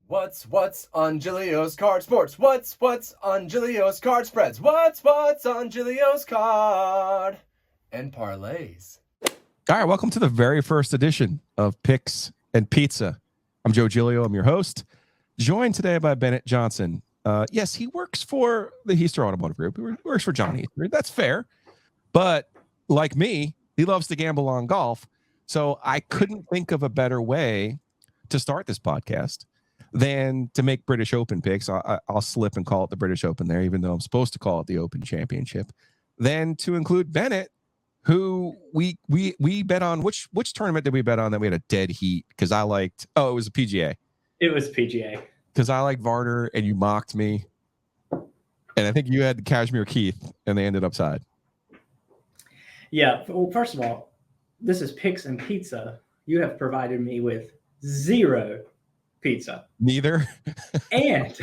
What's on Giglio's card sports? What's on Giglio's card spreads? What's on Giglio's card and parlays? All right, welcome to the very first edition of Picks and Pizza. I'm Joe Giglio. I'm your host, joined today by Bennett Johnson. Yes, he works for the Heister Automotive Group. He works for John Heister. That's fair. But like me, he loves to gamble on golf. So I couldn't think of a better way to start this podcast than to make British Open picks. I'll slip and call it the British Open there, even though I'm supposed to call it the Open Championship. Then to include Bennett, who we bet on. Which tournament did we bet on that we had a dead heat? Because I liked, it was a PGA. It was PGA. Because I liked Varner and you mocked me. And I think you had Cashmere Keith and they ended upside. Yeah. Well, first of all, this is Picks and Pizza. You have provided me with zero pizza. Neither. And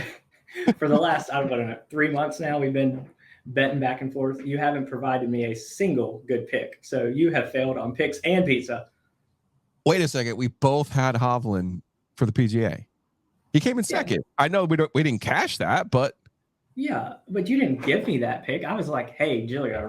for the last, I don't know, 3 months now, we've been betting back and forth. You haven't provided me a single good pick. So you have failed on picks and pizza. Wait a second. We both had Hovland for the PGA. He came in second. I know we didn't cash that, but. Yeah, but you didn't give me that pick. I was like, hey, Giglio, I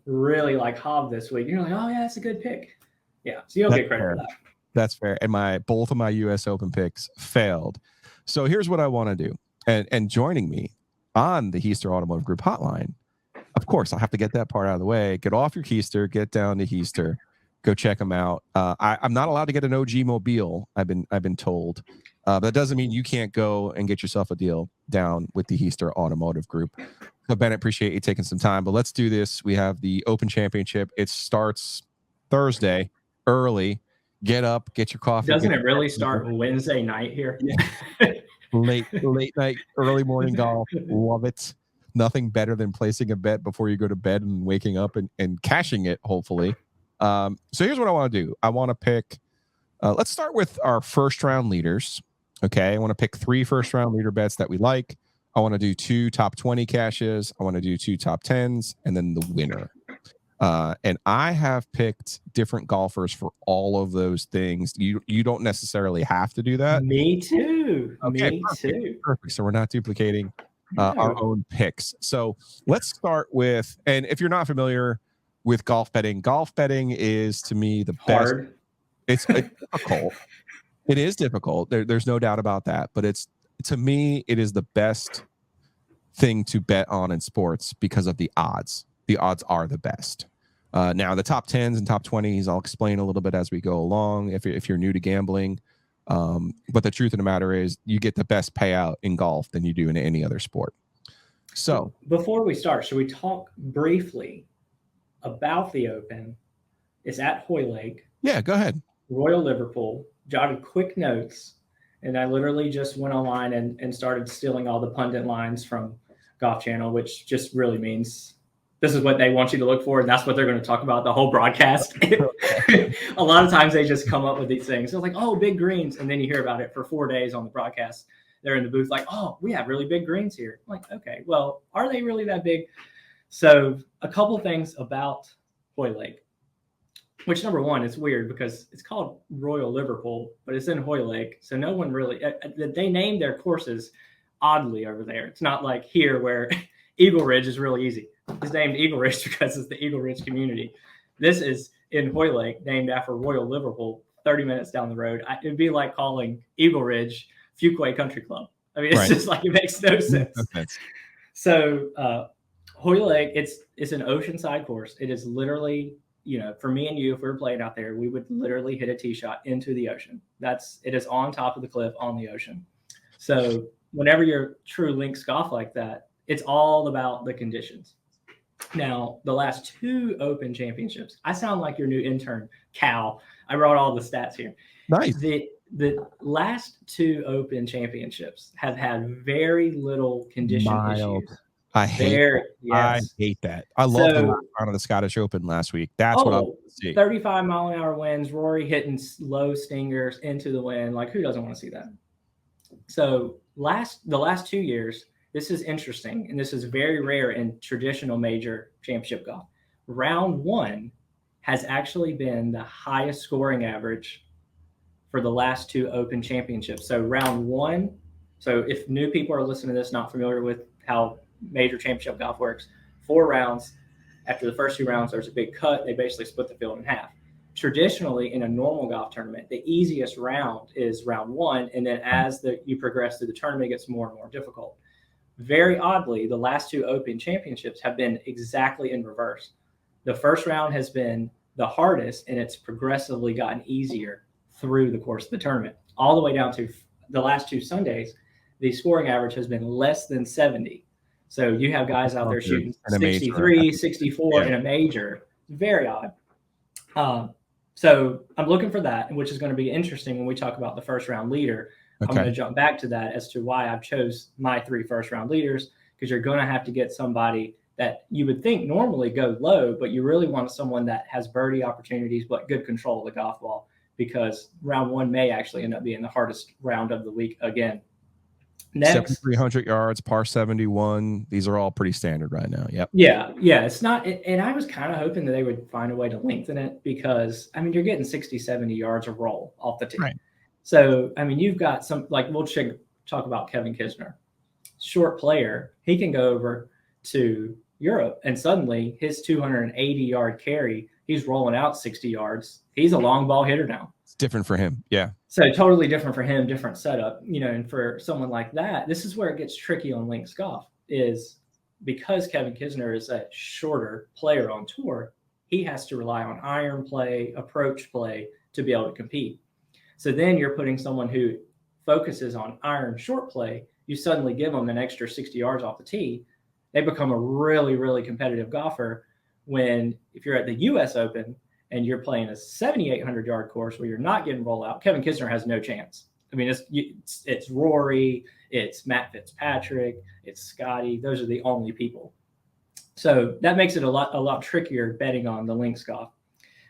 really like Hov this week. And you're like, oh, yeah, that's a good pick. Yeah, so you don't get credit for that. That's fair. And both of my U.S. Open picks failed. So here's what I want to do. And joining me on the Heister Automotive Group hotline, of course, I'll have to get that part out of the way. Get off your Heister, get down to Heister, go check them out. I'm not allowed to get an OG Mobile, I've been told. But that doesn't mean you can't go and get yourself a deal down with the Heister Automotive Group. So Ben, I appreciate you taking some time, but let's do this. We have the Open Championship. It starts Thursday early. Get up, get your coffee. Doesn't it really start Wednesday night here? Yeah. late night, early morning golf. Love it. Nothing better than placing a bet before you go to bed and waking up and cashing it, hopefully. So here's what I want to do. I want to pick, let's start with our first round leaders. Okay. I want to pick 3 first round leader bets that we like. I want to do 2 top 20 cashes. I want to do 2 top 10s and then the winner. And I have picked different golfers for all of those things. You don't necessarily have to do that. Me too. Okay, Me too. Perfect. So we're not duplicating our own picks. So let's start with, and if you're not familiar with golf betting is to me the hard. Best. It's difficult. It is difficult. There's no doubt about that. But to me, it is the best thing to bet on in sports because of the odds. The odds are the best. Now, the top 10s and top 20s, I'll explain a little bit as we go along if you're new to gambling. But the truth of the matter is you get the best payout in golf than you do in any other sport. So before we start, should we talk briefly about the Open? It's at Hoylake. Yeah, go ahead. Royal Liverpool. Jotted quick notes. And I literally just went online and started stealing all the pundit lines from Golf Channel, which just really means this is what they want you to look for, and that's what they're going to talk about the whole broadcast. A lot of times they just come up with these things. It's like, oh, big greens, and then you hear about it for 4 days on the broadcast. They're in the booth like, oh, we have really big greens here. I'm like, okay, well, are they really that big? So a couple of things about Hoylake, which number one, it's weird because it's called Royal Liverpool, but it's in Hoylake. So no one really – they named their courses oddly over there. It's not like here where Eagle Ridge is really easy. It's named Eagle Ridge because it's the Eagle Ridge community. This is in Hoylake, named after Royal Liverpool, 30 minutes down the road. It'd be like calling Eagle Ridge Fuquay Country Club. I mean, it's just like it makes no sense. Okay. So Hoylake, it's an oceanside course. It is literally, for me and you, if we were playing out there, we would literally hit a tee shot into the ocean. It is on top of the cliff on the ocean. So whenever you're true links golf like that, it's all about the conditions. Now, the last 2 Open championships, I sound like your new intern, Cal. I brought all the stats here. Nice. The last 2 Open championships have had very little condition issues. I hate that. I love the last round of the Scottish Open last week. That's what I want to see. 35 mile an hour winds, Rory hitting low stingers into the wind. Like, who doesn't want to see that? So the last 2 years, this is interesting, and this is very rare in traditional major championship golf. Round 1 has actually been the highest scoring average for the last 2 Open Championships. So round 1, so if new people are listening to this not familiar with how major championship golf works, 4 rounds. After the first 2 rounds, there's a big cut. They basically split the field in half. Traditionally, in a normal golf tournament, the easiest round is round 1, and then as you progress through the tournament, it gets more and more difficult. Very oddly, the last 2 Open Championships have been exactly in reverse. The first round has been the hardest, and it's progressively gotten easier through the course of the tournament. All the way down to the last 2 Sundays, the scoring average has been less than 70. So you have guys out there shooting 63, 64 in a major. Very odd. So I'm looking for that, which is going to be interesting when we talk about the first round leader. Okay. I'm going to jump back to that as to why I've chose my 3 first round leaders, because you're going to have to get somebody that you would think normally go low, but you really want someone that has birdie opportunities, but good control of the golf ball, because round 1 may actually end up being the hardest round of the week again. Next, 7,300 yards, par 71. These are all pretty standard right now. Yep. Yeah. It's not, and I was kind of hoping that they would find a way to lengthen it, because I mean, you're getting 60, 70 yards of roll off the tee. Right. So I mean, you've got some, like, we'll talk about Kevin Kisner, short player. He can go over to Europe, and suddenly his 280-yard carry, he's rolling out 60 yards. He's a long ball hitter now. It's different for him. Yeah. So totally different for him, different setup, and for someone like that, this is where it gets tricky on links golf, is because Kevin Kisner is a shorter player on tour, he has to rely on iron play, approach play to be able to compete. So then you're putting someone who focuses on iron short play, you suddenly give them an extra 60 yards off the tee. They become a really, really competitive golfer. When, if you're at the US Open and you're playing a 7,800-yard course where you're not getting roll out, Kevin Kisner has no chance. I mean, it's Rory, it's Matt Fitzpatrick, it's Scotty. Those are the only people. So that makes it a lot trickier betting on the links golf.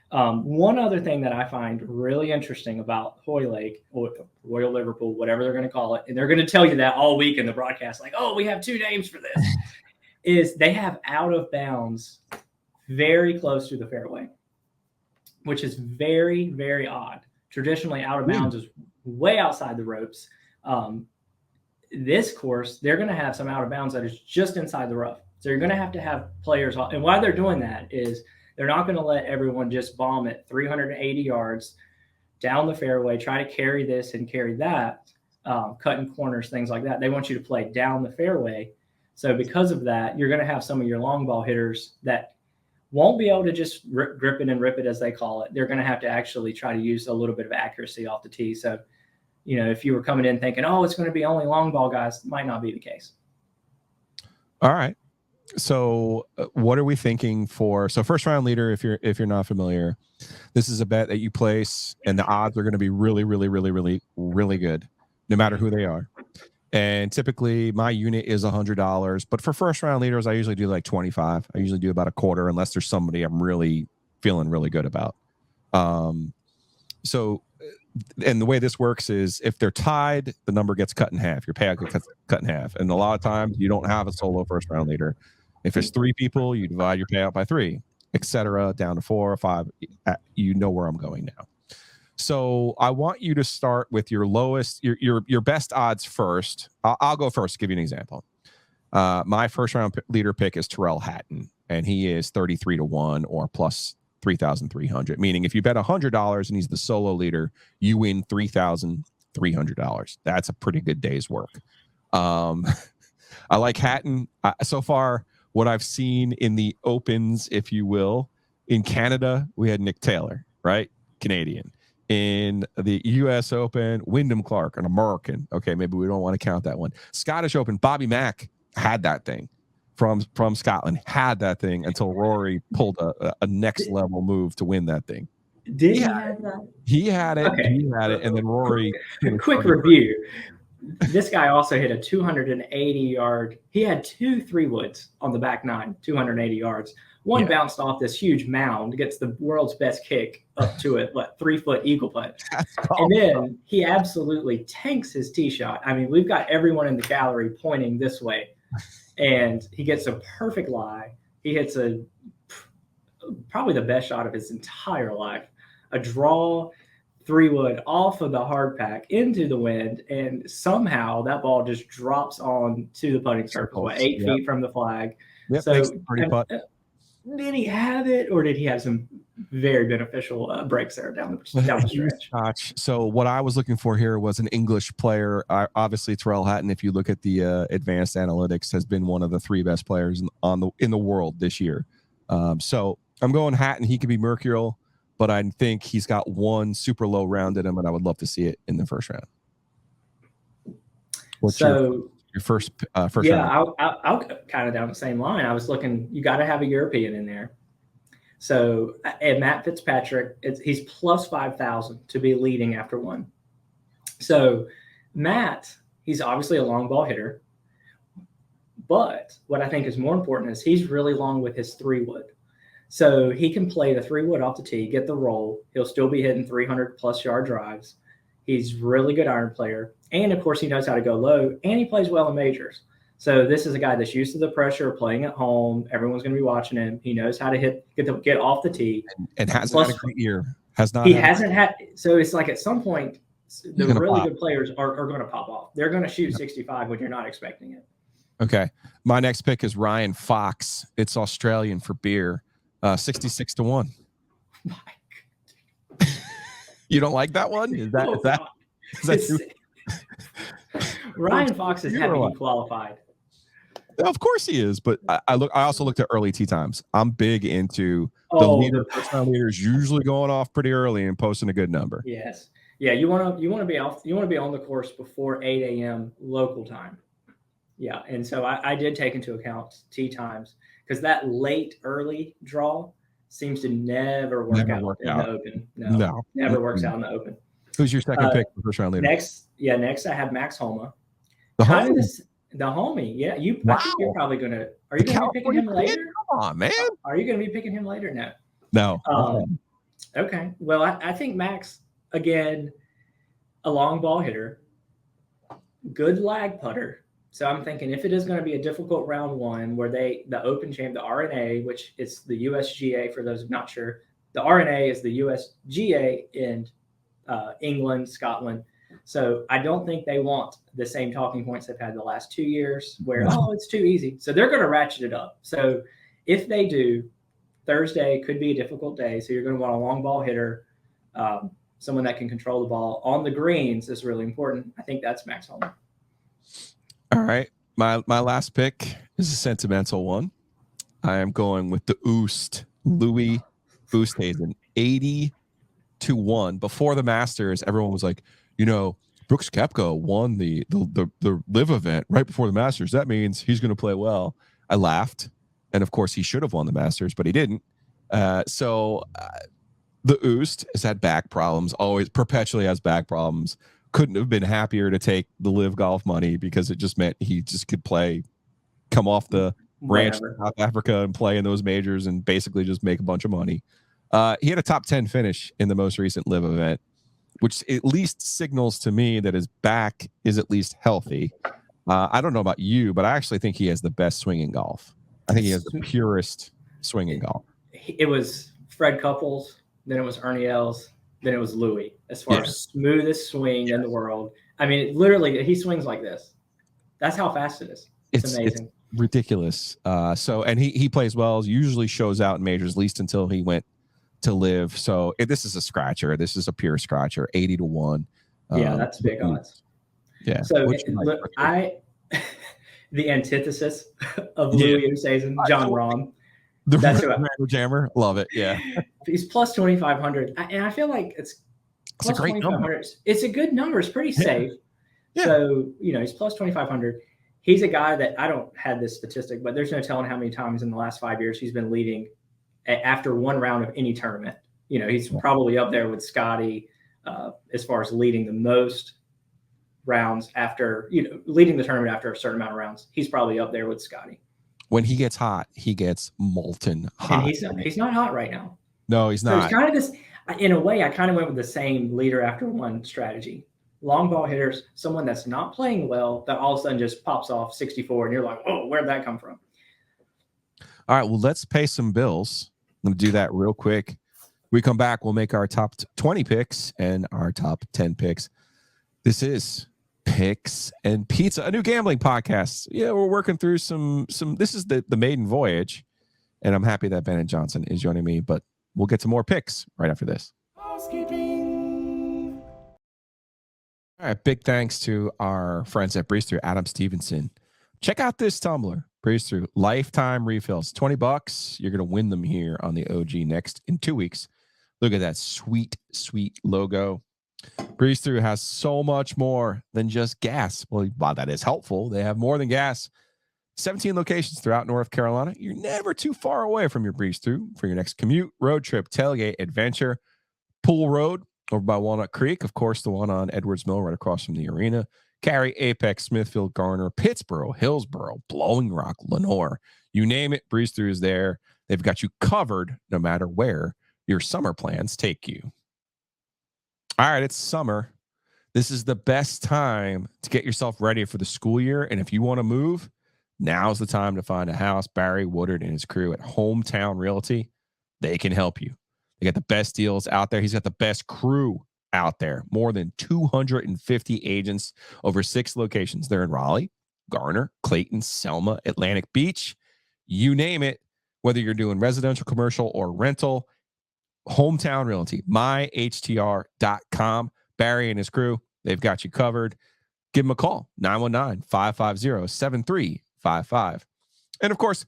One other thing that I find really interesting about Hoylake, or Royal Liverpool, whatever they're going to call it, and they're going to tell you that all week in the broadcast, like, oh, we have 2 names for this, is they have out of bounds very close to the fairway, which is very, very odd. Traditionally, out of bounds is way outside the ropes. This course, they're going to have some out of bounds that is just inside the rough. So you're going to have players. And why they're doing that is they're not going to let everyone just bomb it 380 yards down the fairway, try to carry this and carry that, cutting corners, things like that. They want you to play down the fairway. So because of that, you're going to have some of your long ball hitters that won't be able to just grip it and rip it, as they call it. They're going to have to actually try to use a little bit of accuracy off the tee. So, if you were coming in thinking, oh, it's going to be only long ball guys, might not be the case. All right. So what are we thinking for? So first round leader, if you're not familiar, this is a bet that you place, and the odds are going to be really, really, really, really, really good, no matter who they are. And typically my unit is $100, but for first round leaders, I usually do like 25. I usually do about a quarter, unless there's somebody I'm really feeling really good about. So, and the way this works is if they're tied, the number gets cut in half. Your payout gets cut in half. And a lot of times you don't have a solo first round leader. If it's 3 people, you divide your payout by 3, etc., down to 4 or 5. You know where I'm going now. So I want you to start with your lowest, your best odds first. I'll go first to give you an example. My first round leader pick is Tyrrell Hatton, and he is 33-1 or plus 3,300. Meaning, if you bet $100 and he's the solo leader, you win $3,300. That's a pretty good day's work. I like Hatton. So far, what I've seen in the opens, if you will, in Canada, we had Nick Taylor, right? Canadian. In the U.S. Open, Wyndham Clark, an American. Okay, maybe we don't want to count that one. Scottish Open, Bobby Mack had that thing from Scotland, had that thing until Rory pulled a next level move to win that thing. Did he have that? He had it. Okay. He had it, and then Rory. Quick review. This guy also hit a 280-yard. He had 2 3-woods on the back 9, 280 yards. One bounced off this huge mound, gets the world's best kick up to it, 3-foot eagle putt. And then he absolutely tanks his tee shot. I mean, we've got everyone in the gallery pointing this way, and he gets a perfect lie. He hits probably the best shot of his entire life. A draw 3-wood off of the hard pack into the wind, and somehow that ball just drops on to the putting surface, 8 feet from the flag. Yep, So makes a pretty putt. did he have it, or did he have some very beneficial breaks there down the stretch? So what I was looking for here was an English player. Obviously, Terrell Hatton, if you look at the advanced analytics, has been one of the 3 best players in the world this year. So I'm going Hatton. He could be mercurial, but I think he's got one super low round in him, and I would love to see it in the first round. What's your first round? I'll kind of down the same line. I was looking, you got to have a European in there. So, and Matt Fitzpatrick, he's plus 5,000 to be leading after 1. So Matt, he's obviously a long ball hitter, but what I think is more important is he's really long with his 3-wood. So he can play the 3-wood off the tee, get the roll. He'll still be hitting 300 plus yard drives. He's really good iron player. And of course he knows how to go low, and he plays well in majors. So this is a guy that's used to the pressure of playing at home. Everyone's going to be watching him. He knows how to get off the tee. And hasn't had a great year. So it's like at some point, the really good players are going to pop off. They're going to shoot 65 when you're not expecting it. Okay. My next pick is Ryan Fox. It's Australian for beer. 66 to 1. You don't like that one? Is that Ryan Fox is heavily qualified. Of course he is, but I also looked at early tee times. I'm big into the first-round leaders usually going off pretty early and posting a good number. Yes. Yeah, you want to be on the course before 8 a.m. local time. Yeah, and so I did take into account tee times, because that late early draw seems to never work out in the Open. No, never works out in the Open. Who's your second pick for first-round leader? Next I have Max Homa. The homie, yeah. I think you're probably gonna. Are you gonna be picking him later? Come on, man. Are you gonna be picking him later? No. Okay. Well, I think Max, again, a long ball hitter, good lag putter. So I'm thinking if it is going to be a difficult round 1 where the Open champ, the RNA, which is the USGA for those who are not sure, the RNA is the USGA in England, Scotland. So I don't think they want the same talking points they've had the last 2 years where, it's too easy. So they're going to ratchet it up. So if they do, Thursday could be a difficult day. So you're going to want a long ball hitter, someone that can control the ball on the greens is really important. I think that's Max Homa. All right. My last pick is a sentimental one. I am going with the Louis Oosthuizen, 80 to 1. Before the Masters, everyone was like, Brooks Koepka won the live event right before the Masters. That means he's going to play well. I laughed. And of course he should have won the Masters, but he didn't. So the Oost has had back problems, always perpetually has back problems. Couldn't have been happier to take the live golf money, because it just meant he just could come off the ranch in South Africa and play in those majors and basically just make a bunch of money. He had a top 10 finish in the most recent live event, which at least signals to me that his back is at least healthy. I don't know about you, but I actually think he has the best swing in golf. I think he has the purest swing in golf. It was Fred Couples, then it was Ernie Els, then it was Louis, as far as smoothest swing in the world. I mean, literally, he swings like this. That's how fast it is. It's amazing. It's ridiculous. And he plays well, usually shows out in majors, at least until he went to live. So this is a scratcher. This is a pure scratcher, 80 to 1. Yeah, that's big odds. Yeah. So the antithesis of Louis Oosthuizen, John Rahm. That's who jammer. Love it. Yeah. He's plus 2,500. And I feel like it's a great number. It's a good number. It's pretty safe. Yeah. So, he's plus 2,500. He's a guy that I don't have this statistic, but there's no telling how many times in the last 5 years he's been leading after one round of any tournament. He's probably up there with Scotty as far as leading the most rounds after, leading the tournament after a certain amount of rounds. He's probably up there with Scotty. When he gets hot, he gets molten hot. And he's not hot right now. No, he's not. So it's kind of this, in a way, I kind of went with the same leader after one strategy. Long ball hitters, someone that's not playing well, that all of a sudden just pops off 64, and you're like, oh, where'd that come from? All right, well, let's pay some bills. I'm going to do that real quick. We come back, we'll make our top 20 picks and our top 10 picks. This is Picks and Pizza, a new gambling podcast. Yeah, we're working through some. This is the maiden voyage, and I'm happy that Bennett Johnson is joining me, but we'll get to more picks right after this. Housekeeping. All right, big thanks to our friends at Breeze Through, Adam Stevenson. Check out this tumbler, Breeze Through, lifetime refills, $20. You're gonna win them here on the OG next in 2 weeks. Look at that sweet, sweet logo. Breeze Through has so much more than just gas. Well, while that is helpful, they have more than gas. 17 locations throughout North Carolina. You're never too far away from your Breeze Through for your next commute, road trip, tailgate, adventure. Pool Road over by Walnut Creek, of course, the one on Edwards Mill right across from the arena. Cary, Apex, Smithfield, Garner, Pittsboro, Hillsboro, Blowing Rock, Lenore. You name it, Breeze Through is there. They've got you covered no matter where your summer plans take you. All right, it's summer. This is the best time to get yourself ready for the school year. And if you want to move, now's the time to find a house. Barry Woodard and his crew at Hometown Realty, they can help you. They got the best deals out there. He's got the best crew out there. More than 250 agents over 6 locations. They're in Raleigh, Garner, Clayton, Selma, Atlantic Beach. You name it, whether you're doing residential, commercial, or rental. Hometown Realty, myhtr.com. Barry and his crew, they've got you covered. Give them a call, 919-550-7355. And of course,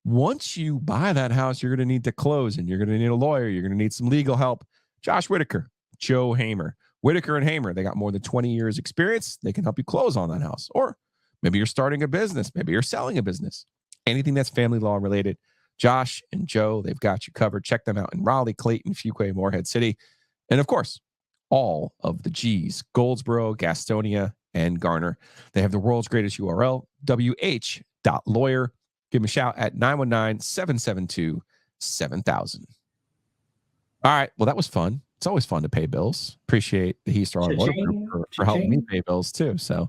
once you buy that house, you're going to need to close, and you're going to need a lawyer. You're going to need some legal help. Josh Whitaker, Joe Hamer. Whitaker and Hamer, they got more than 20 years experience. They can help you close on that house. Or maybe you're starting a business. Maybe you're selling a business. Anything that's family law related, Josh and Joe, they've got you covered. Check them out in Raleigh, Clayton, Fuquay, Morehead City. And of course, all of the G's, Goldsboro, Gastonia, and Garner. They have the world's greatest URL, wh.lawyer. Give them a shout at 919-772-7000. All right. Well, that was fun. It's always fun to pay bills. Appreciate the Heaster Automotive Group for helping me pay bills too. So,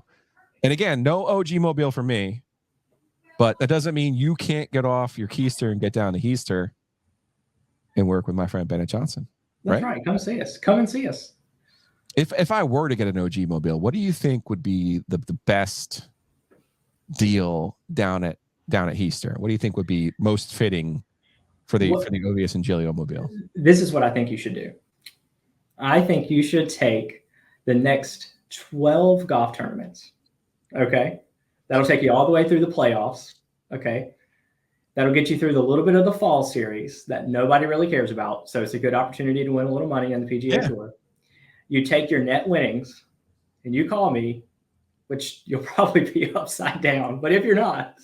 and again, no OG Mobile for me. But that doesn't mean you can't get off your keister and get down to Heaster and work with my friend Bennett Johnson. That's right. Come see us. Come and see us. If I were to get an OG Mobile, what do you think would be the best deal down at Heaster? What do you think would be most fitting for the OVS and Giglio Mobile? This is what I think you should do. I think you should take the next 12 golf tournaments. Okay. That'll take you all the way through the playoffs. Okay. That'll get you through the little bit of the fall series that nobody really cares about. So it's a good opportunity to win a little money on the PGA Tour. You take your net winnings and you call me, which you'll probably be upside down. But if you're not,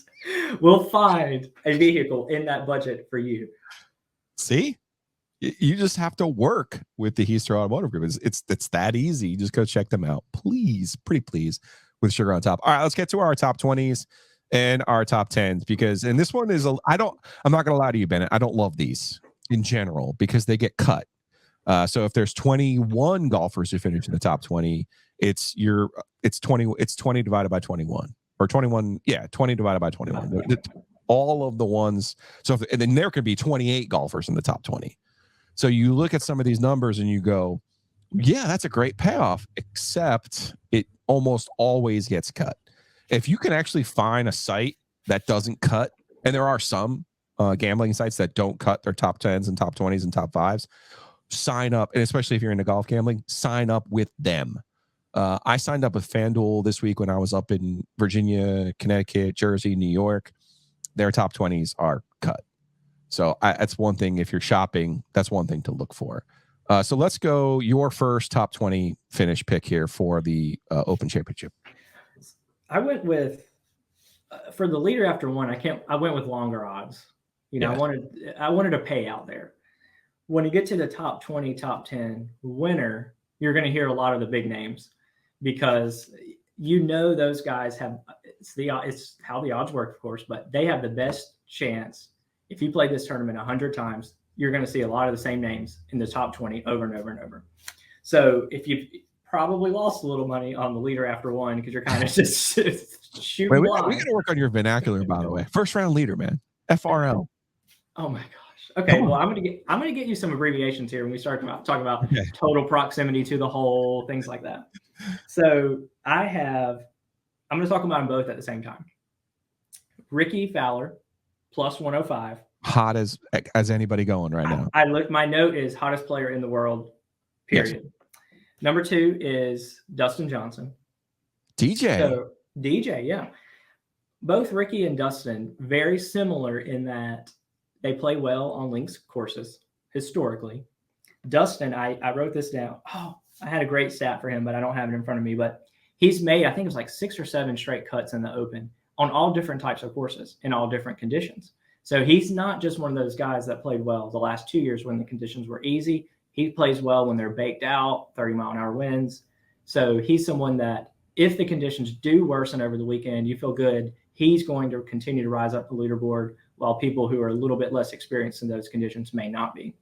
we'll find a vehicle in that budget for you. See? You just have to work with the Heaster Automotive Group. It's that easy. You just go check them out. Please, pretty please. With sugar on top. All right, let's get to our top 20s and our top 10s because, and this one is, I'm not going to lie to you, Bennett. I don't love these in general because they get cut. So if there's 21 golfers who finish in the top 20, it's 20 divided by 21 or 21. Yeah. 20 divided by 21. All of the ones. So and then there could be 28 golfers in the top 20. So you look at some of these numbers and you go, yeah, that's a great payoff, except it almost always gets cut. If you can actually find a site that doesn't cut, and there are some gambling sites that don't cut their top 10s and top 20s and top 5s, sign up. And especially if you're into golf gambling, sign up with them. I signed up with FanDuel this week when I was up in Virginia, Connecticut, Jersey, New York. Their top 20s are cut. So that's one thing. If you're shopping, that's one thing to look for. So let's go your first top 20 finish pick here for the Open Championship. I went with for the leader after one. I went with longer odds. I wanted a payout there. When you get to the top 20, top 10 winner, you're going to hear a lot of the big names because those guys have it's how the odds work, of course, but they have the best chance. If you play this tournament 100 times, you're going to see a lot of the same names in the top 20 over and over and over. So if you've probably lost a little money on the leader after one because you're kind of just shooting blind. We got to work on your vernacular, by the way. First round leader, man. FRL. Oh my gosh. Okay, well, I'm gonna get you some abbreviations here when we start talking about Okay. total proximity to the hole, things like that. So I'm gonna talk about them both at the same time. Ricky Fowler, plus 105. Hot as anybody going right now. My note is hottest player in the world, period. Yes. Number 2 is Dustin Johnson. DJ. So DJ, yeah. Both Ricky and Dustin, very similar in that they play well on links courses historically. Dustin, I wrote this down. Oh, I had a great stat for him, but I don't have it in front of me. But he's made, I think it was like 6 or 7 straight cuts in the Open on all different types of courses in all different conditions. So he's not just one of those guys that played well the last 2 years when the conditions were easy. He plays well when they're baked out, 30-mile-an-hour winds. So he's someone that if the conditions do worsen over the weekend, you feel good. He's going to continue to rise up the leaderboard while people who are a little bit less experienced in those conditions may not be.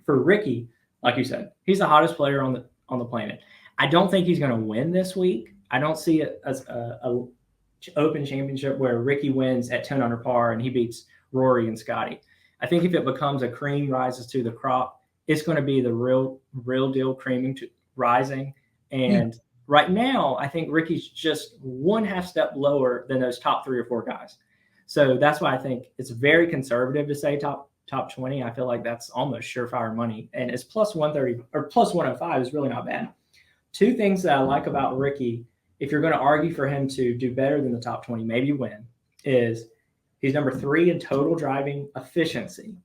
For Ricky, like you said, he's the hottest player on the planet. I don't think he's going to win this week. I don't see it as a Open Championship where Ricky wins at 10 under par and he beats Rory and Scotty. I think if it becomes a cream rises to the crop, it's going to be the real deal creaming to rising. And right now, I think Ricky's just 1/2 step lower than those top 3 or 4 guys. So that's why I think it's very conservative to say top 20. I feel like that's almost surefire money. And it's plus 130 or plus 105 is really not bad. 2 things that I like about Ricky, if you're going to argue for him to do better than the top 20, maybe win, is he's number 3 in total driving efficiency,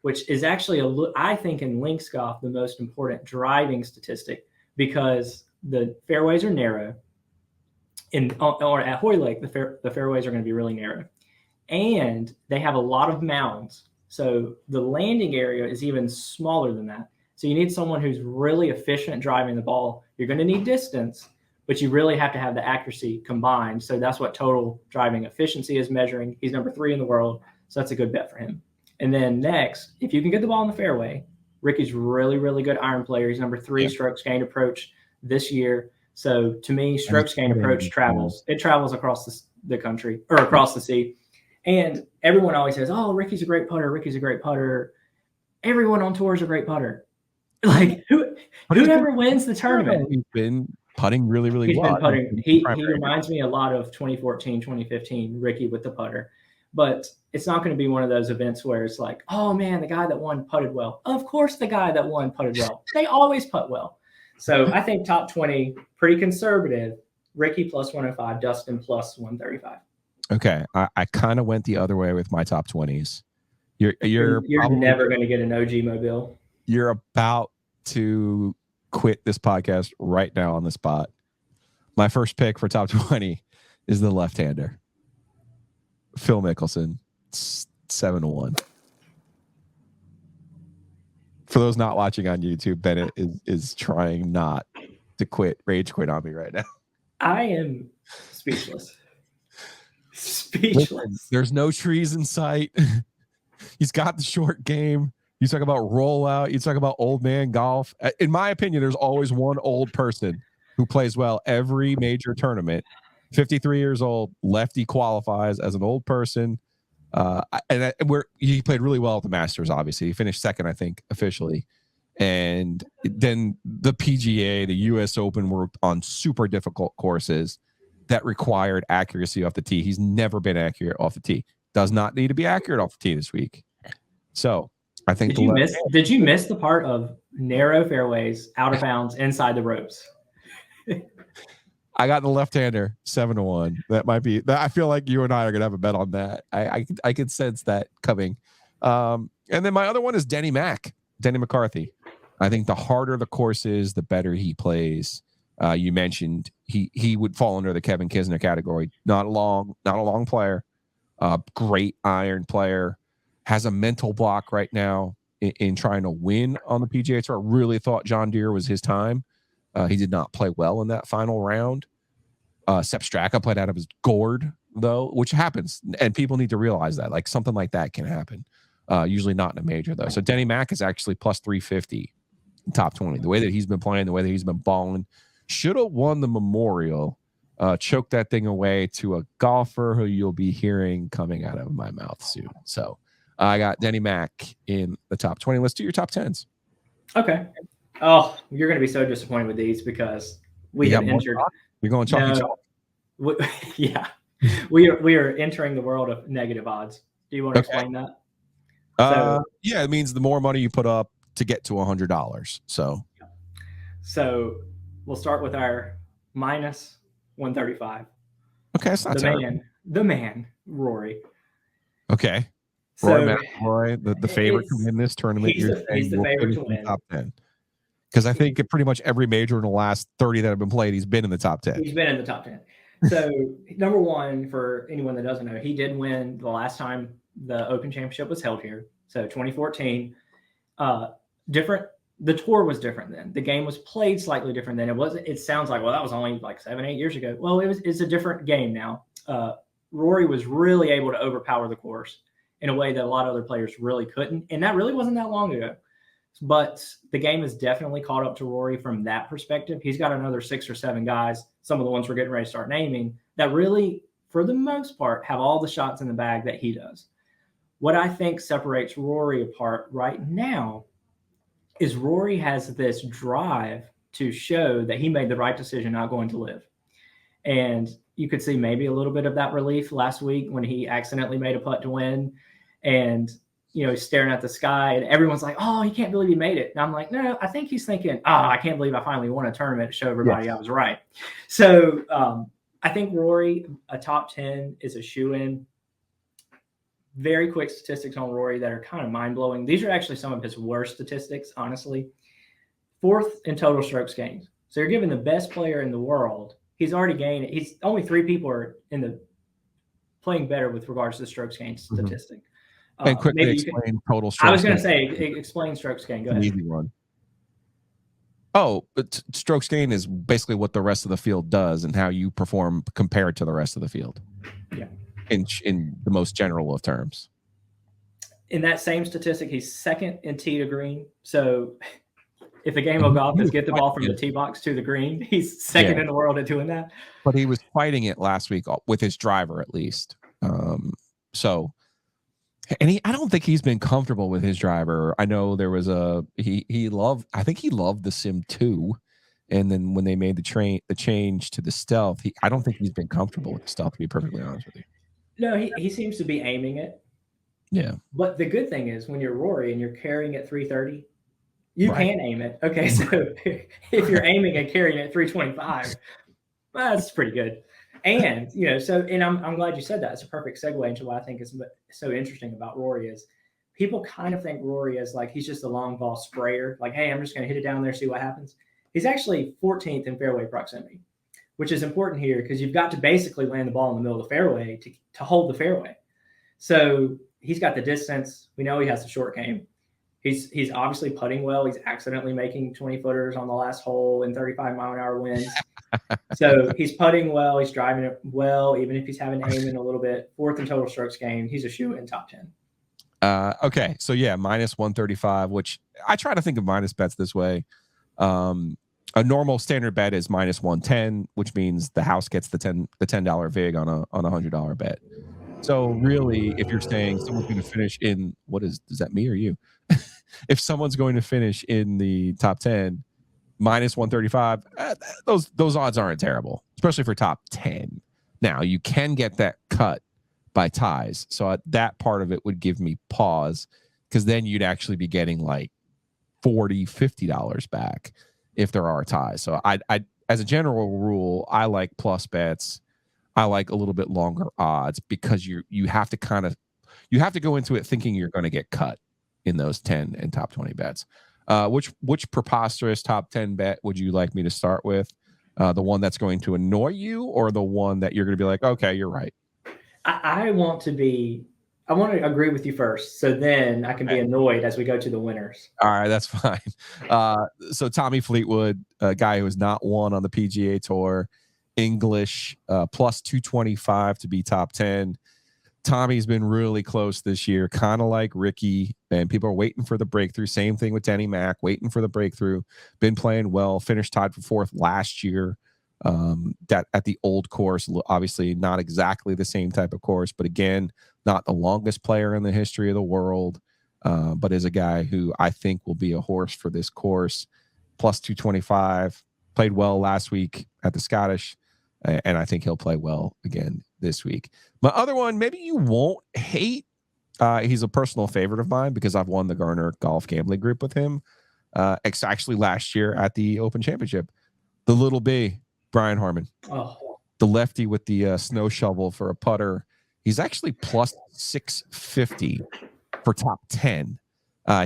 which is actually, I think in links golf, the most important driving statistic because the fairways are narrow. Or at Hoylake, the fairways are going to be really narrow. And they have a lot of mounds. So the landing area is even smaller than that. So you need someone who's really efficient driving the ball. You're going to need distance, but you really have to have the accuracy combined. So that's what total driving efficiency is measuring. He's number 3 in the world. So that's a good bet for him. And then next, if you can get the ball in the fairway, Ricky's really, really good iron player. He's number 3 strokes gained approach this year. So to me, strokes gained approach travels. It travels across the country or across the sea. And everyone always says, oh, Ricky's a great putter. Ricky's a great putter. Everyone on tour is a great putter. Like whoever wins the tournament. He's been putting really, really well. He reminds me a lot of 2014, 2015, Ricky with the putter. But it's not going to be one of those events where it's like, oh, man, the guy that won putted well. Of course the guy that won putted well. They always putt well. So I think top 20, pretty conservative. Ricky plus 105, Dustin plus 135. Okay, I kind of went the other way with my top 20s. You're never going to get an OG Mobile. You're about to quit this podcast right now on the spot. My first pick for top 20 is the left-hander, Phil Mickelson, 7-1. For those not watching on YouTube, Bennett is trying not to rage quit on me right now. I am speechless. Speechless. Listen, there's no trees in sight. He's got the short game. You talk about rollout. You talk about old man golf. In my opinion, there's always one old person who plays well every major tournament. 53 years old, lefty qualifies as an old person. He played really well at the Masters, obviously. He finished second, I think, officially. And then the PGA, the US Open were on super difficult courses that required accuracy off the tee. He's never been accurate off the tee. Does not need to be accurate off the tee this week. So I think did you miss the part of narrow fairways, out of bounds, inside the ropes? I got the left-hander 7-1. That might be that. I feel like you and I are gonna have a bet on that. I could sense that coming. And then my other one is Denny McCarthy. I think the harder the course is, the better he plays. You mentioned he would fall under the Kevin Kisner category. Not a long player. Great iron player. Has a mental block right now in trying to win on the PGA Tour. I really thought John Deere was his time. He did not play well in that final round. Sepp Straka played out of his gourd, though, which happens. And people need to realize that. Like, something like that can happen. Usually not in a major, though. So Denny Mac is actually plus 350 top 20. The way that he's been playing, the way that he's been balling. Should have won the Memorial. Choked that thing away to a golfer who you'll be hearing coming out of my mouth soon. So I got Denny Mac in the top 20. Let's do your top 10s. Okay. Oh, you're going to be so disappointed with these because we have entered. You're going chalky No, yeah, we are entering the world of negative odds. Do you want to explain that? Yeah, it means the more money you put up to get to $100. So we'll start with our minus 135. Okay, that's not terrible. The man, Rory. Okay. So Roy, the favorite to win this tournament. He's the favorite to win. Top 10. Because I think at pretty much every major in the last 30 that have been played, he's been in the top 10. He's been in the top 10. So number one, for anyone that doesn't know, he did win the last time the Open Championship was held here. So 2014. Different. The tour was different then. The game was played slightly different then. It sounds like, well, that was only like 7-8 years ago. Well, it's a different game now. Rory was really able to overpower the course in a way that a lot of other players really couldn't. And that really wasn't that long ago. But the game has definitely caught up to Rory from that perspective. He's got another 6 or 7 guys, some of the ones we're getting ready to start naming, that really, for the most part, have all the shots in the bag that he does. What I think separates Rory apart right now is Rory has this drive to show that he made the right decision not going to live. And you could see maybe a little bit of that relief last week when he accidentally made a putt to win. And, he's staring at the sky and everyone's like, oh, he can't believe he made it. And I'm like, no, I think he's thinking, I can't believe I finally won a tournament to show everybody I was right. So I think Rory, a top 10 is a shoe-in. Very quick statistics on Rory that are kind of mind-blowing. These are actually some of his worst statistics, honestly. 4th in total strokes gained. So you're giving the best player in the world. He's already gained it. He's only 3 people are playing better with regards to the strokes gained statistic. And quickly explain total strokes. I was going to say, explain strokes gained. Go ahead. Easy one. Oh, but strokes gained is basically what the rest of the field does and how you perform compared to the rest of the field. Yeah. In the most general of terms. In that same statistic, he's 2nd in tee to green. So if a game of golf is get the ball from the tee box to the green, he's 2nd in the world at doing that. But he was fighting it last week with his driver, at least. I don't think he's been comfortable with his driver. I know there was I think he loved the Sim 2. And then when they made the change to the Stealth, I don't think he's been comfortable with the Stealth, to be perfectly honest with you. No, he seems to be aiming it. Yeah. But the good thing is when you're Rory and you're carrying at 330, you can aim it. Okay, so if you're aiming and carrying at 325, that's pretty good. And, and I'm glad you said that. It's a perfect segue into what I think is so interesting about Rory is people kind of think Rory is like he's just a long ball sprayer. Like, hey, I'm just going to hit it down there, see what happens. He's actually 14th in fairway proximity, which is important here because you've got to basically land the ball in the middle of the fairway to hold the fairway. So he's got the distance. We know he has the short game. He's obviously putting well. He's accidentally making 20-footers on the last hole in 35-mile-an-hour winds. So he's putting well. He's driving it well, even if he's having to aim in a little bit. 4th in total strokes gained. He's a shoe-in top 10. Okay, so minus 135, which I try to think of minus bets this way. A normal standard bet is minus 110, which means the house gets the $10 vig on a $100 bet. So really, if you're saying someone's going to finish in is that me or you? If someone's going to finish in the top 10, minus 135, those odds aren't terrible, especially for top 10. Now you can get that cut by ties, so that part of it would give me pause because then you'd actually be getting like $40-$50 back if there are ties. So I as a general rule, I like plus bets. I like a little bit longer odds because you have to go into it thinking you're going to get cut in those 10 and top 20 bets. Which preposterous top 10 bet would you like me to start with? The one that's going to annoy you or the one that you're going to be like, okay, you're right? I want to agree with you first, so then I can be annoyed as we go to the winners. All right, that's fine. So Tommy Fleetwood, a guy who has not won on the PGA Tour, English, plus 225 to be top 10. Tommy's been really close this year, kind of like Ricky, and people are waiting for the breakthrough. Same thing with Denny Mac, waiting for the breakthrough. Been playing well, finished tied for 4th last year that at the old course, obviously not exactly the same type of course, but again, not the longest player in the history of the world, but is a guy who I think will be a horse for this course. Plus 225, played well last week at the Scottish, and I think he'll play well again this week. My other one, maybe you won't hate. He's a personal favorite of mine because I've won the Garner Golf Gambling Group with him. Actually last year at the Open Championship. The little B, Brian Harmon. Oh, The lefty with the snow shovel for a putter. He's actually plus 650 for top 10.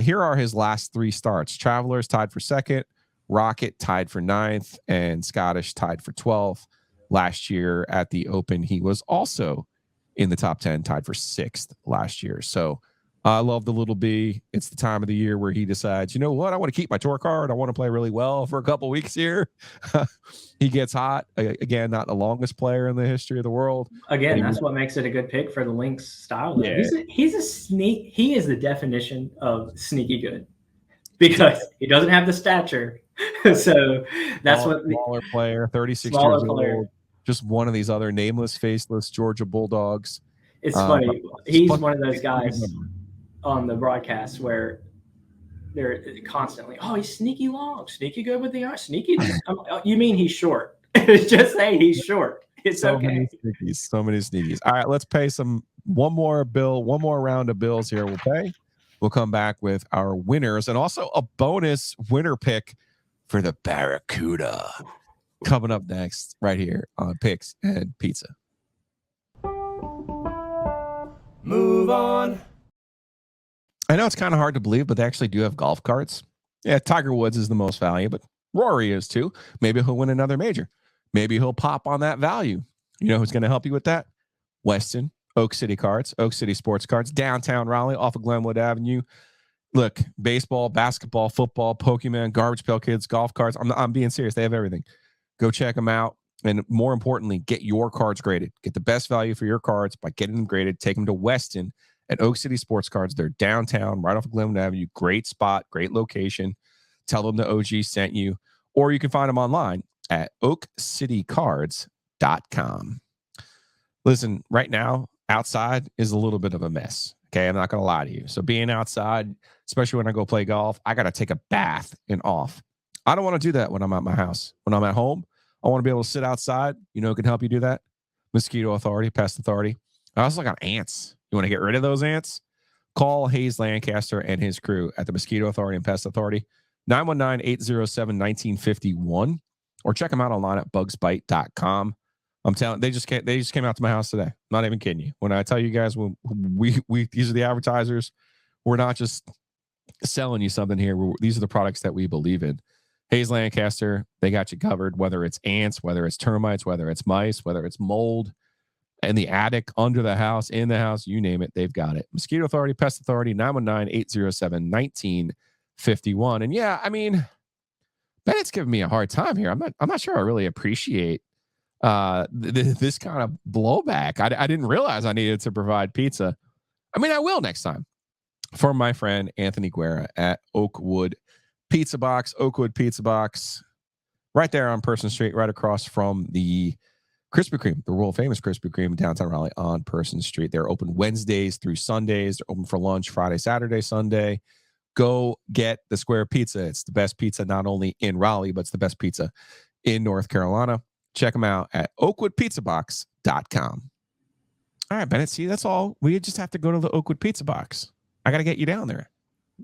Here are his last 3 starts. Travelers tied for 2nd, Rocket tied for 9th, and Scottish tied for 12th. Last year at the Open, he was also in the top 10, tied for 6th last year. So I love the little B. It's the time of the year where he decides, you know what, I want to keep my tour card. I want to play really well for a couple weeks here. He gets hot. Again, not the longest player in the history of the world. again, that's what makes it a good pick for the Lynx style. Though. Yeah. He's a sneak. He is the definition of sneaky good because he doesn't have the stature. So that's smaller player, 36 smaller years player. old. Just one of these other nameless, faceless Georgia Bulldogs. It's funny. He's one of those guys on the broadcast where they're constantly, oh, he's sneaky long, sneaky good with the eye, sneaky. You mean he's short? Just say he's short. It's so okay. So many sneakies. All right, let's pay one more round of bills here. We'll pay. We'll come back with our winners and also a bonus winner pick for the Barracuda coming up next right here on Picks and Pizza. Move on. I know it's kind of hard to believe, but they actually do have golf carts. Yeah, Tiger Woods is the most value, but Rory is too. Maybe he'll win another major. Maybe he'll pop on that value. You know who's going to help you with that? Weston, Oak City Cards, Oak City Sports Cards, downtown Raleigh off of Glenwood Avenue. Look, baseball, basketball, football, Pokemon, Garbage Pail Kids, golf carts. I'm being serious. They have everything. Go check them out. And more importantly, get your cards graded. Get the best value for your cards by getting them graded. Take them to Weston at Oak City Sports Cards. They're downtown, right off of Glenwood Avenue. Great spot, great location. Tell them the OG sent you. Or you can find them online at oakcitycards.com. Listen, right now, outside is a little bit of a mess. Okay, I'm not going to lie to you. So being outside, especially when I go play golf, I got to take a bath and off. I don't want to do that when I'm at my house. When I'm at home, I want to be able to sit outside. You know who can help you do that? Mosquito Authority, Pest Authority. I also got ants. You want to get rid of those ants? Call Hayes Lancaster and his crew at the Mosquito Authority and Pest Authority, 919-807-1951, or check them out online at bugsbite.com. I'm telling, they just came out to my house today. I'm not even kidding you. When I tell you guys, we these are the advertisers. We're not just selling you something here. These are the products that we believe in. Hayes Lancaster, they got you covered, whether it's ants, whether it's termites, whether it's mice, whether it's mold in the attic, under the house, in the house, you name it, they've got it. Mosquito Authority, Pest Authority, 919-807-1951. And yeah, I mean, Bennett's giving me a hard time here. I'm not sure I really appreciate this kind of blowback. I didn't realize I needed to provide pizza. I mean, I will next time. For my friend Anthony Guerra at Oakwood Pizza Box, right there on Person Street, right across from the Krispy Kreme, the world famous Krispy Kreme in downtown Raleigh on Person Street. They're open Wednesdays through Sundays. They're open for lunch Friday, Saturday, Sunday. Go get the square pizza. It's the best pizza not only in Raleigh, but it's the best pizza in North Carolina. Check them out at oakwoodpizzabox.com. All right, Bennett, see, that's all. We just have to go to the Oakwood Pizza Box. I got to get you down there.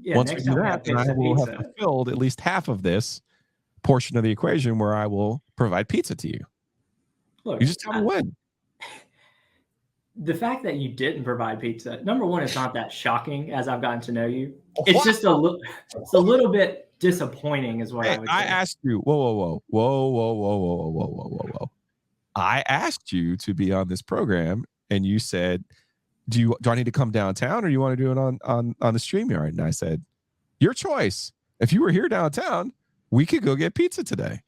Yeah, once we do that, then I will have fulfilled at least half of this portion of the equation where I will provide pizza to you. Look, you just tell me when. The fact that you didn't provide pizza, number one, it's not that shocking as I've gotten to know you. It's just a little bit disappointing, is what I would say. I asked you. Whoa. I asked you to be on this program, and you said, do I need to come downtown, or you want to do it on the StreamYard? And I said, your choice. If you were here downtown, we could go get pizza today.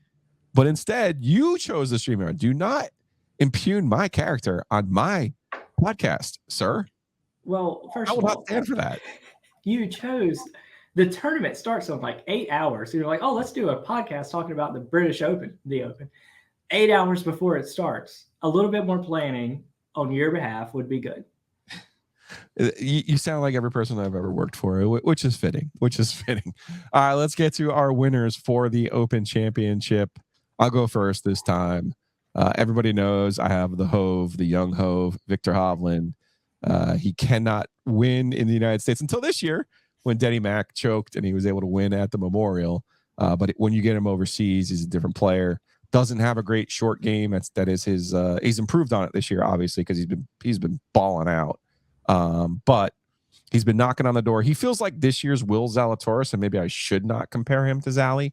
But instead, you chose the StreamYard. Do not impugn my character on my podcast, sir. Well, first I will of all, not stand for that. You chose. The tournament starts in like 8 hours. So you're like, oh, let's do a podcast talking about the British Open, the Open. 8 hours before it starts. A little bit more planning on your behalf would be good. You sound like every person I've ever worked for, which is fitting. All right, let's get to our winners for the Open Championship. I'll go first this time. Everybody knows I have the Hove, the young Hove, Victor Hovland. He cannot win in the United States until this year when Denny Mac choked and he was able to win at the Memorial. But when you get him overseas, he's a different player. Doesn't have a great short game. That is his. He's improved on it this year, obviously, because he's been balling out. But he's been knocking on the door. He feels like this year's Will Zalatoris, and maybe I should not compare him to Zally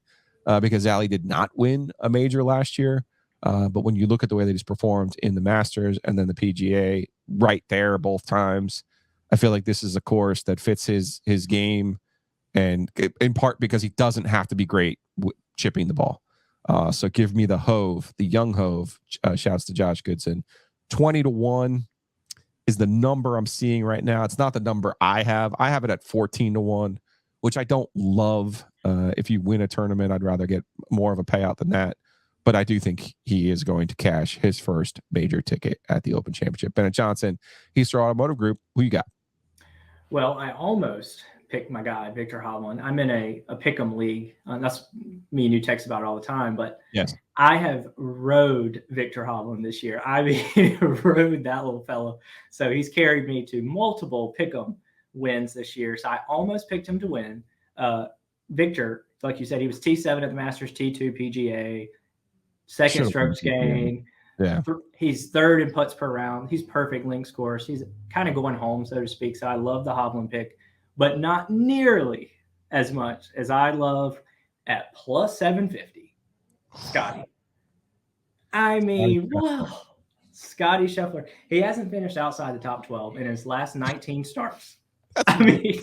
because Zally did not win a major last year. But when you look at the way that he's performed in the Masters and then the PGA, right there both times, I feel like this is a course that fits his game, and in part because he doesn't have to be great chipping the ball. So give me the Hove, the young Hove. Shouts to Josh Goodson. 20-1 is the number I'm seeing right now. It's not the number I have. I have it at 14-1, which I don't love. If you win a tournament, I'd rather get more of a payout than that. But I do think he is going to cash his first major ticket at the Open Championship. Bennett Johnson, Easter Automotive Group. Who you got? Well, I almost picked my guy, Victor Hovland. I'm in a pick'em league. That's me and you text about it all the time. But yes, I have rode Victor Hovland this year. I mean, rode that little fellow. So he's carried me to multiple pick'em wins this year. So I almost picked him to win. Victor, like you said, he was T7 at the Masters, T2 PGA. Second strokes gain. Yeah. He's third in putts per round. He's perfect links course. He's kind of going home, so to speak. So I love the Hovland pick, but not nearly as much as I love at plus 750. Scotty. I mean, whoa. Scotty Scheffler. He hasn't finished outside the top 12 in his last 19 starts. I mean,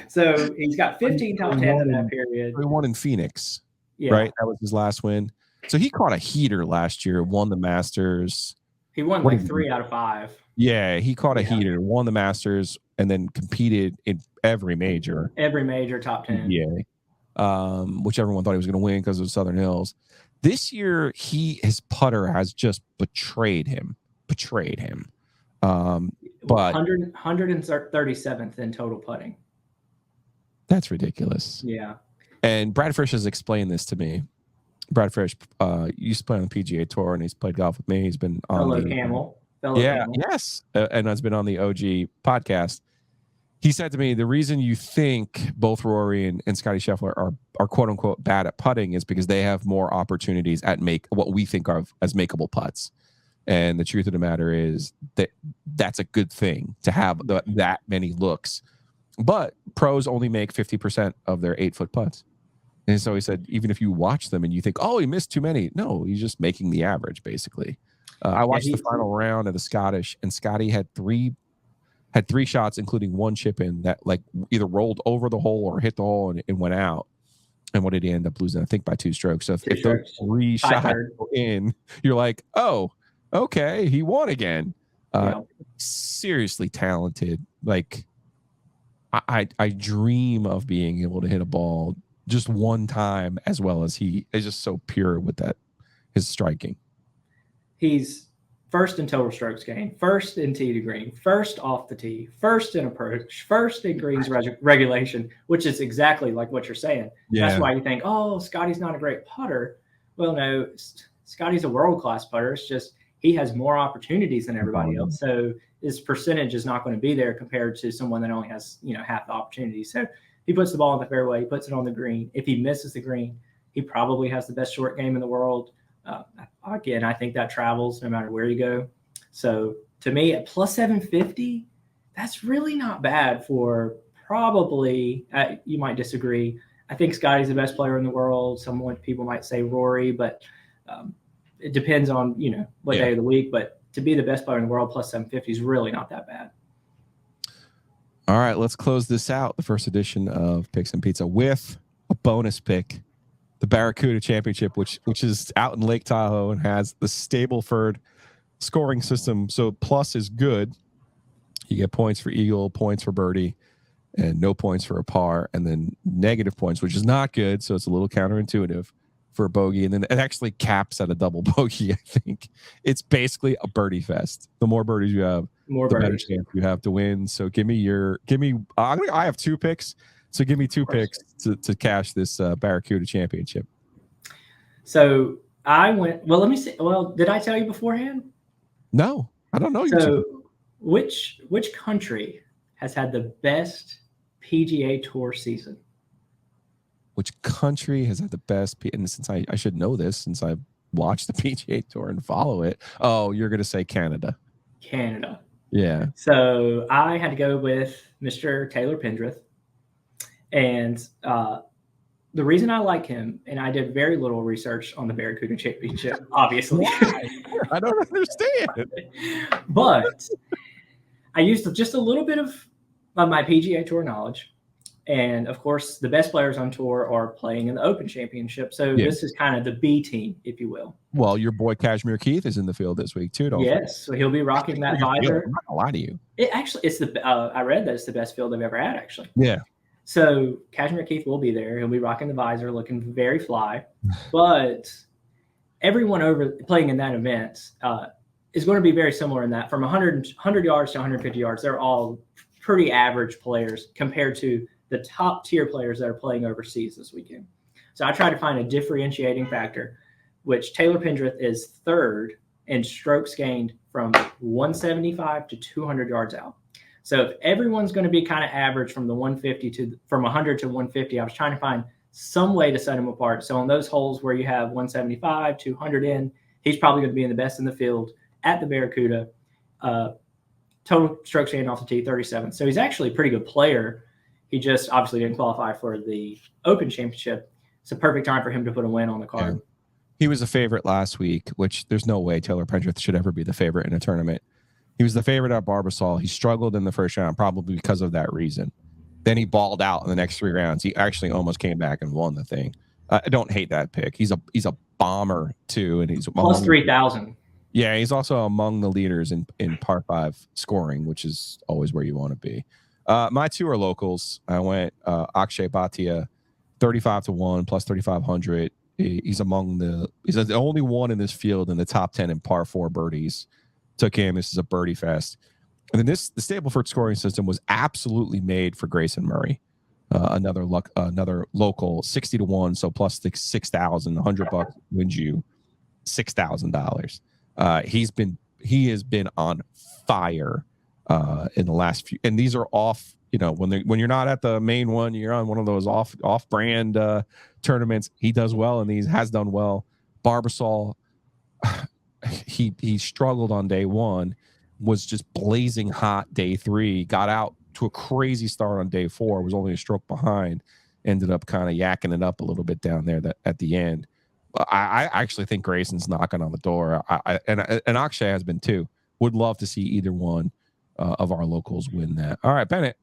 so he's got 15 top 10 in that period. He won in Phoenix, right? That was his last win. So he caught a heater last year, won the Masters. He won like 3 out of 5. Yeah, he caught a heater, won the Masters, and then competed in every major. Every major top 10. Yeah. Which everyone thought he was going to win because of Southern Hills. This year, his putter has just betrayed him. But 137th in total putting. That's ridiculous. Yeah. And Brad Frisch has explained this to me. Brad Frisch used to play on the PGA Tour, and he's played golf with me. He's been on Fellow Camel. Yes. And has been on the OG podcast. He said to me, the reason you think both Rory and Scotty Scheffler are quote unquote bad at putting is because they have more opportunities at what we think of as makeable putts. And the truth of the matter is that's a good thing to have that many looks. But pros only make 50% of their 8-foot putts. And so he said, even if you watch them and you think, oh, he missed too many. No, he's just making the average, basically. I watched the final round of the Scottish, and Scotty had three shots, including one chip in that like either rolled over the hole or hit the hole and went out. And what did he end up losing? I think by 2 strokes. So if those 3 shots go in, you're like, oh, okay, he won again. Seriously talented. Like I dream of being able to hit a ball just one time as well as he is. Just so pure with that, his striking. He's first in total strokes gained, first in tee to green, first off the tee, first in approach, first in greens regulation, which is exactly like what you're saying. Yeah. That's why you think, oh, Scotty's not a great putter. Well, no, Scotty's a world-class putter. It's just he has more opportunities than everybody else. So his percentage is not going to be there compared to someone that only has, half the opportunities. So he puts the ball in the fairway, he puts it on the green. If he misses the green, he probably has the best short game in the world. Again, I think that travels no matter where you go. So to me, at plus 750, that's really not bad for probably, you might disagree. I think Scotty's the best player in the world. People might say Rory, but it depends on, what day of the week. But to be the best player in the world, plus 750 is really not that bad. All right, let's close this out. The first edition of Picks and Pizza with a bonus pick. The Barracuda Championship, which is out in Lake Tahoe and has the Stableford scoring system. So plus is good. You get points for eagle, points for birdie, and no points for a par, and then negative points, which is not good. So it's a little counterintuitive. for a bogey, and then it actually caps at a double bogey. I think it's basically a birdie fest. The more birdies you have, the better chance you have to win. So give me. I have 2 picks, so give me 2 picks to cash this Barracuda Championship. So I went. Well, let me see. Well, did I tell you beforehand? No, I don't know. So which country has had the best PGA Tour season? Which country has had the best? And since I should know this, since I watch the PGA Tour and follow it. Oh, you're gonna say Canada. Canada. Yeah. So I had to go with Mr. Taylor Pendrith, and the reason I like him, and I did very little research on the Barracuda Championship, obviously. I don't understand. But I used just a little bit of my PGA Tour knowledge. And, of course, the best players on tour are playing in the Open Championship. So this is kind of the B team, if you will. Well, your boy Kashmir Keith is in the field this week, too, don't you? Yes, so he'll be rocking that visor. I'm not going to lie to you. It's I read that it's the best field they've ever had, actually. Yeah. So Kashmir Keith will be there. He'll be rocking the visor, looking very fly. But everyone over playing in that event is going to be very similar in that. From 100 yards to 150 yards, they're all pretty average players compared to the top tier players that are playing overseas this weekend. So I tried to find a differentiating factor, which Taylor Pendrith is 3rd in strokes gained from 175 to 200 yards out. So if everyone's going to be kind of average from the 150 from 100 to 150, I was trying to find some way to set him apart. So on those holes where you have 175, 200 in, he's probably going to be in the best in the field at the Barracuda. Total strokes gained off the tee, 37. So he's actually a pretty good player. He just obviously didn't qualify for the Open Championship. It's a perfect time for him to put a win on the card. Yeah. He was a favorite last week, which there's no way Taylor Pendrith should ever be the favorite in a tournament. He was the favorite at Barbasol. He struggled in the first round, probably because of that reason. Then he balled out in the next 3 rounds. He actually almost came back and won the thing. I don't hate that pick. He's a bomber too, and he's plus 3,000. Yeah, he's also among the leaders in par 5 scoring, which is always where you want to be. My 2 are locals. I went Akshay Bhatia, 35-1 plus 3,500. He's the only one in this field in the top 10 in par 4 birdies. Took him. This is a birdie fest. And then the Stableford scoring system was absolutely made for Grayson Murray. Another local, 60-1, so plus 6,000, $100 wins you $6,000. He has been on fire in the last few, and these are off. When you're not at the main one, you're on one of those off brand tournaments. He does well, and he has done well. Barbasol, he struggled on day 1, was just blazing hot day 3, got out to a crazy start on day 4, was only a stroke behind, ended up kind of yakking it up a little bit down there at the end. I actually think Grayson's knocking on the door. And Akshay has been too. Would love to see either one of our locals win that. All right, Bennett,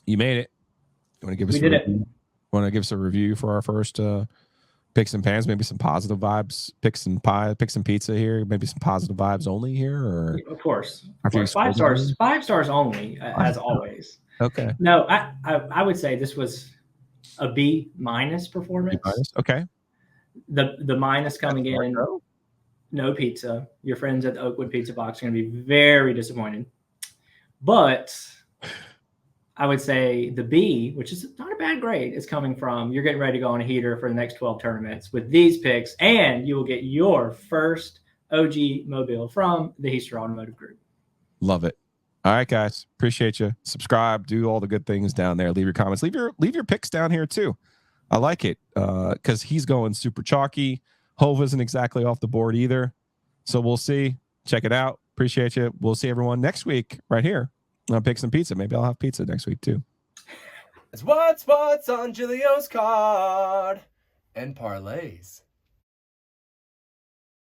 you made it. You want to give us? Want to give us a review for our first picks and pans? Maybe some positive vibes. Picks some pie, picks some pizza here. Maybe some positive vibes only here, or of course, 5 stars. 5 stars only, as always. Okay. No, I would say this was a B- performance. B-. Okay. The minus coming in, no pizza. Your friends at the Oakwood Pizza Box are going to be very disappointed. But I would say the B, which is not a bad grade, is coming from you're getting ready to go on a heater for the next 12 tournaments with these picks, and you will get your first OG mobile from the Heister Automotive Group. Love it. All right, guys. Appreciate you. Subscribe. Do all the good things down there. Leave your comments. Leave your picks down here too. I like it because he's going super chalky. Hove isn't exactly off the board either. So we'll see. Check it out. Appreciate you. We'll see everyone next week right here on Picks and Pizza. Maybe I'll have pizza next week too. It's what's on Giglio's card and parlays.